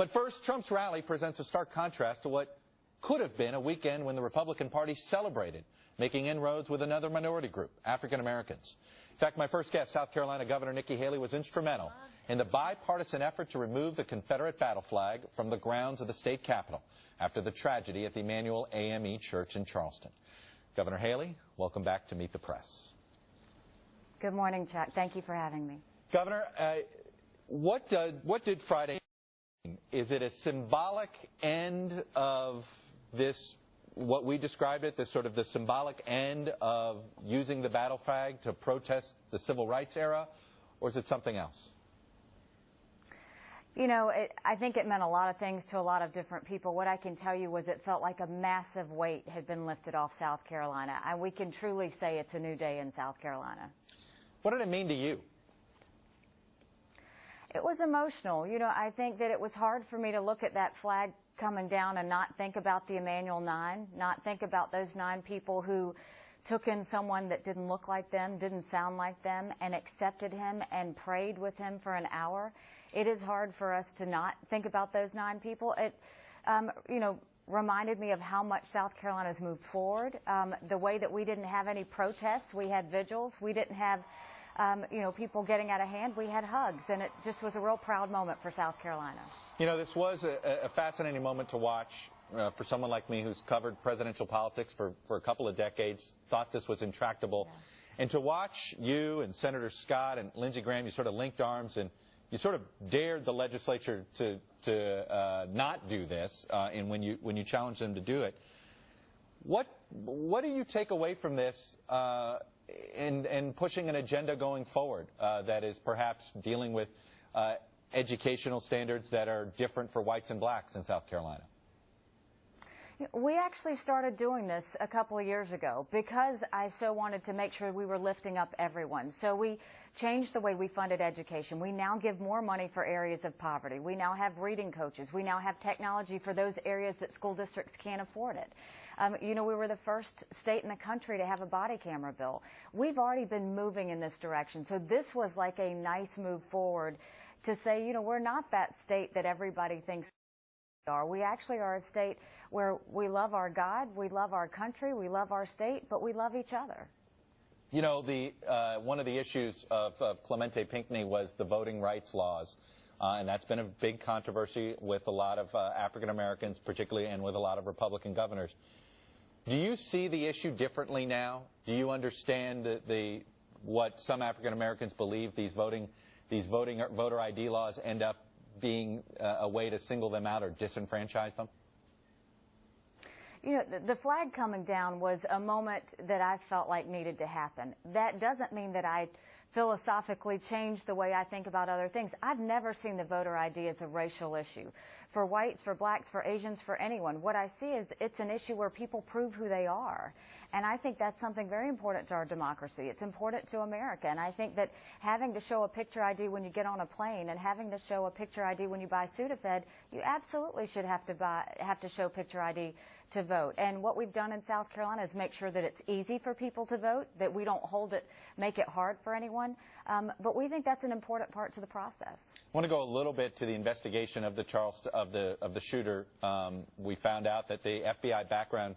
But first, Trump's rally presents a stark contrast to what could have been a weekend when the Republican Party celebrated making inroads with another minority group, African Americans. In fact, my first guest, South Carolina Governor Nikki Haley, was instrumental in the bipartisan effort to remove the Confederate battle flag from the grounds of the state capitol after the tragedy at the Emmanuel AME Church in Charleston. Governor Haley, welcome back to Meet the Press. Good morning, Chuck. Thank you for having me. Governor, what did Friday mean? Is it a symbolic end of this, what we described it, this sort of the symbolic end of using the battle flag to protest the civil rights era, or is it something else? You know, I think it meant a lot of things to a lot of different people. What I can tell you was it felt like a massive weight had been lifted off South Carolina, and we can truly say it's a new day in South Carolina. What did it mean to you? It was emotional. You know, I think that it was hard for me to look at that flag coming down and not think about the Emmanuel 9, not think about those 9 people who took in someone that didn't look like them, didn't sound like them, and accepted him and prayed with him for an hour. It is hard for us to not think about those 9 people. It, you know, reminded me of how much South Carolina's moved forward. The way that we didn't have any protests, we had vigils. We didn't have, you know, people getting out of hand. We had hugs, and it just was a real proud moment for South Carolina. You know, this was a fascinating moment to watch for someone like me who's covered presidential politics for a couple of decades, thought this was intractable. Yeah. And to watch you and Senator Scott and Lindsey Graham, you sort of linked arms and you sort of dared the legislature to not do this, and when you challenged them to do it. What do you take away from this in pushing an agenda going forward that is perhaps dealing with educational standards that are different for whites and blacks in South Carolina? We actually started doing this a couple of years ago because I so wanted to make sure we were lifting up everyone. So we changed the way we funded education. We now give more money for areas of poverty. We now have reading coaches. We now have technology for those areas that school districts can't afford it. You know, we were the first state in the country to have a body camera bill. We've already been moving in this direction. So this was like a nice move forward to say, you know, we're not that state that everybody thinks we are. We actually are a state where we love our God, we love our country, we love our state, but we love each other. You know, one of the issues of Clemente Pinckney was the voting rights laws, and that's been a big controversy with a lot of African Americans, particularly, and with a lot of Republican governors. Do you see the issue differently now? Do you understand what some African Americans believe these voter ID laws end up being a way to single them out or disenfranchise them? You know, the flag coming down was a moment that I felt like needed to happen. That doesn't mean that I philosophically changed the way I think about other things. I've never seen the voter ID as a racial issue. For whites, for blacks, for Asians, for anyone. What I see is it's an issue where people prove who they are. And I think that's something very important to our democracy. It's important to America. And I think that having to show a picture ID when you get on a plane and having to show a picture ID when you buy Sudafed, you absolutely should have to show picture ID to vote. And what we've done in South Carolina is make sure that it's easy for people to vote, that we don't make it hard for anyone. But we think that's an important part to the process. I want to go a little bit to the investigation of the shooter. We found out that the FBI background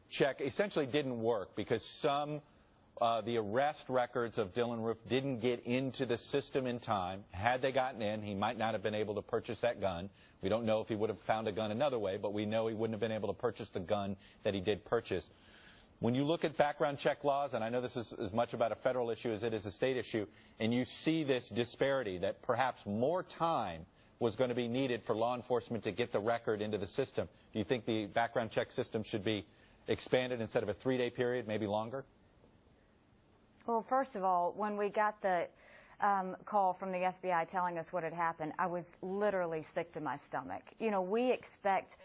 check essentially didn't work because the arrest records of Dylan Roof didn't get into the system in time. Had they gotten in, he might not have been able to purchase that gun. We don't know if he would have found a gun another way, but we know he wouldn't have been able to purchase the gun that he did purchase. When you look at background check laws, and I know this is as much about a federal issue as it is a state issue, and you see this disparity that perhaps more time was going to be needed for law enforcement to get the record into the system, do you think the background check system should be expanded instead of a 3-day period, maybe longer? Well, first of all, when we got the call from the FBI telling us what had happened, I was literally sick to my stomach. You know, we expect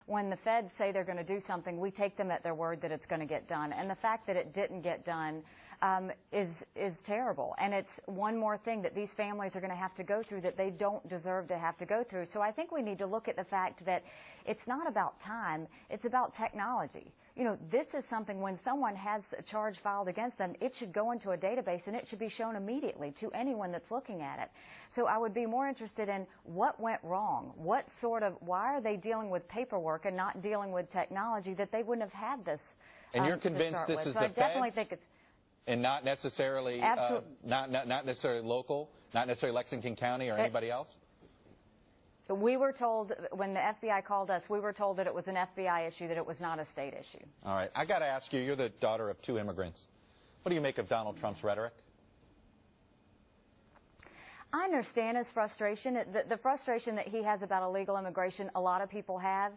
when the feds say they're going to do something, we take them at their word that it's going to get done. And the fact that it didn't get done is terrible. And it's one more thing that these families are going to have to go through that they don't deserve to have to go through. So I think we need to look at the fact that it's not about time, it's about technology. You know, this is something when someone has a charge filed against them, it should go into a database and it should be shown immediately to anyone that's looking at it. So I would be more interested in what went wrong. Why are they dealing with paperwork and not dealing with technology that they wouldn't have had this? And you're convinced this is so the I definitely feds? think it's And not necessarily, not necessarily local, not necessarily Lexington County or anybody else? We were told, when the FBI called us, we were told that it was an FBI issue, that it was not a state issue. All right. I got to ask you, you're the daughter of 2 immigrants. What do you make of Donald Trump's rhetoric? I understand his frustration. The frustration that he has about illegal immigration, a lot of people have.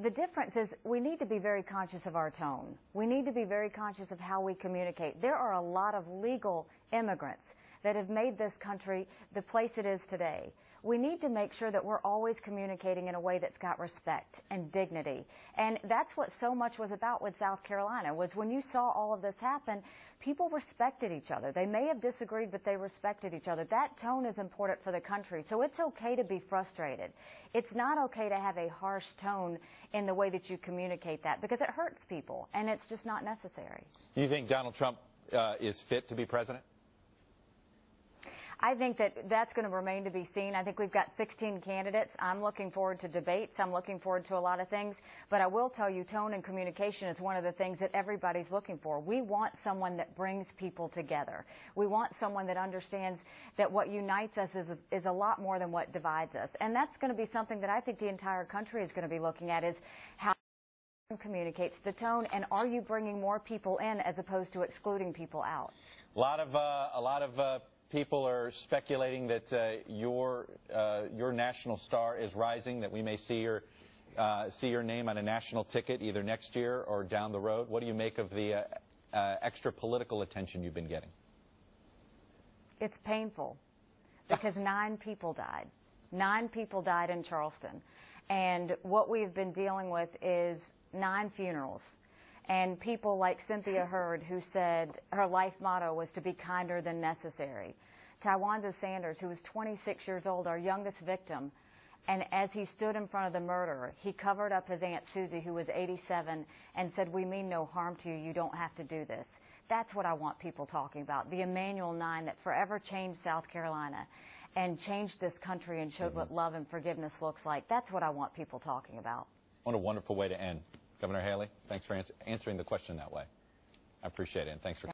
The difference is we need to be very conscious of our tone. We need to be very conscious of how we communicate. There are a lot of legal immigrants that have made this country the place it is today. We need to make sure that we're always communicating in a way that's got respect and dignity. And that's what so much was about with South Carolina, was when you saw all of this happen, people respected each other. They may have disagreed, but they respected each other. That tone is important for the country. So it's okay to be frustrated. It's not okay to have a harsh tone in the way that you communicate that, because it hurts people, and it's just not necessary. You think Donald Trump is fit to be president? I think that's going to remain to be seen. I think we've got 16 candidates. I'm looking forward to debates. I'm looking forward to a lot of things. But I will tell you, tone and communication is one of the things that everybody's looking for. We want someone that brings people together. We want someone that understands that what unites us is a lot more than what divides us. And that's going to be something that I think the entire country is going to be looking at, is how communicates the tone, and are you bringing more people in as opposed to excluding people out? A lot of people are speculating that your national star is rising, that we may see your name on a national ticket either next year or down the road. What do you make of the extra political attention you've been getting? It's painful because 9 people died. 9 people died in Charleston. And what we've been dealing with is 9 funerals. And people like Cynthia Hurd, who said her life motto was to be kinder than necessary. Tywanda Sanders, who was 26 years old, our youngest victim, and as he stood in front of the murderer, he covered up his Aunt Susie, who was 87, and said, "We mean no harm to you. You don't have to do this." That's what I want people talking about. The Emanuel 9 that forever changed South Carolina and changed this country and showed what love and forgiveness looks like. That's what I want people talking about. What a wonderful way to end. Governor Haley, thanks for answering the question that way. I appreciate it, and thanks for